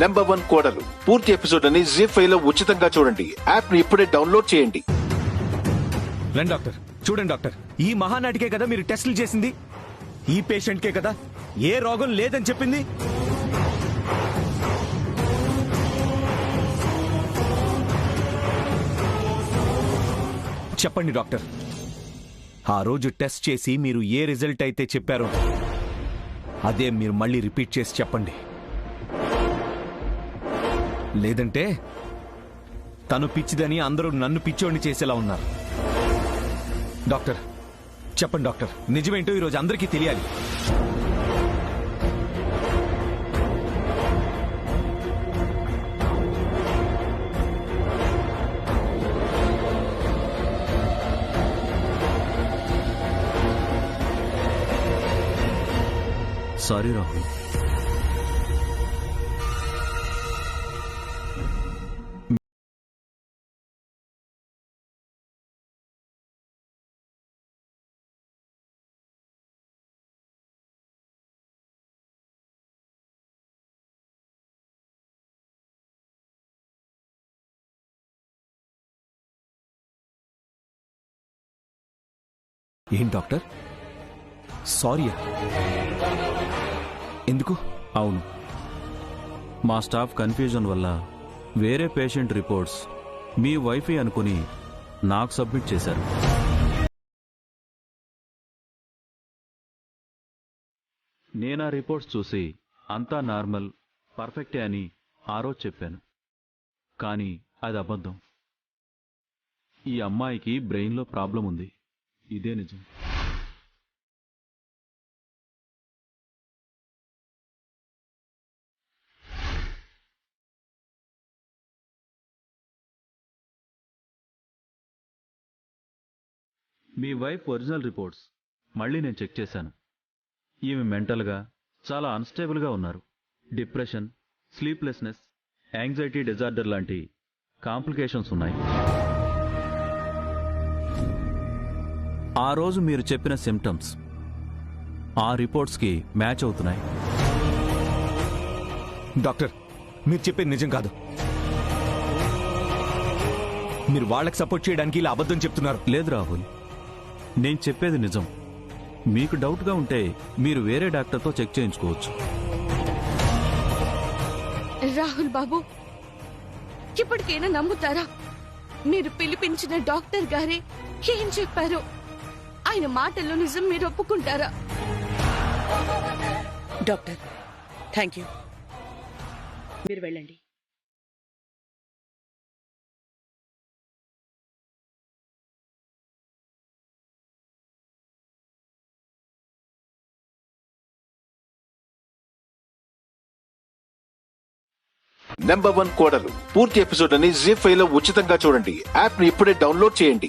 Number 1 కోడలు పూర్తి episode అని ZEE5 లో ఉచితంగా చూడండి. యాప్ ని ఇప్పుడే డౌన్లోడ్ చేయండి. రండి డాక్టర్, చూడండి డాక్టర్, ఈ మహానాటికే కదా మీరు టెస్టులు చేసింది. ఈ పేషెంట్కే కదా ఏ రోగం లేదని చెప్పింది. చెప్పండి డాక్టర్, ఆ రోజు టెస్ట్ చేసి మీరు ఏ రిజల్ట్ అయితే చెప్పారో అదే మీరు మళ్ళీ రిపీట్ చేసి చెప్పండి. లేదంటే తను పిచ్చిదని అందరూ నన్ను పిచ్చోడిని చేసేలా ఉన్నారు. డాక్టర్ చెప్పండి డాక్టర్, నిజమేంటో ఈరోజు అందరికీ తెలియాలి. సారీ రాహుల్, ఏం డాక్టర్ సారీయా? ఎందుకు? అవును, మా స్టాఫ్ కన్ఫ్యూజన్ వల్ల వేరే పేషెంట్ రిపోర్ట్స్ మీ వైఫై అనుకుని నాకు సబ్మిట్ చేశారు. నేను ఆ రిపోర్ట్స్ చూసి అంతా నార్మల్, పర్ఫెక్టే అని ఆ రోజు చెప్పాను. కానీ అది అబద్ధం. ఈ అమ్మాయికి బ్రెయిన్లో ప్రాబ్లం ఉంది, ఇదే నిజం. మీ వైఫ్ ఒరిజినల్ రిపోర్ట్స్ మళ్ళీ నేను చెక్ చేశాను. ఈమె మెంటల్గా చాలా అన్స్టేబుల్గా ఉన్నారు. డిప్రెషన్, స్లీప్లెస్నెస్, యాంగ్జైటీ డిజార్డర్ లాంటి కాంప్లికేషన్స్ ఉన్నాయి. ఆ రోజు మీరు చెప్పిన సిమ్టమ్స్ ఆ రిపోర్ట్స్కి మ్యాచ్ అవుతున్నాయి. డాక్టర్ మీరు చెప్పేది నిజం కాదు. మీరు వాళ్ళకి సపోర్ట్ చేయడానికి ఇలా అబద్ధం చెప్తున్నారు. లేదు రాహుల్, నేను చెప్పేది నిజం. మీకు డౌట్గా ఉంటే మీరు వేరే డాక్టర్తో చెక్ చేయించుకోవచ్చు. రాహుల్ బాబు, ఇప్పటికైనా నమ్ముతారా? మీరు పిలిపించిన డాక్టర్ గారే ఏం చెప్పారు? ఆయన మాటల్లో నిజం మీరు ఒప్పుకుంటారా? డాక్టర్ థ్యాంక్ యూ, మీరు వెళ్ళండి. నెంబర్ 1 కోడలు పూర్తి ఎపిసోడ్ అని ZEE5 లో ఉచితంగా చూడండి. యాప్ ని ఇప్పుడే డౌన్లోడ్ చేయండి.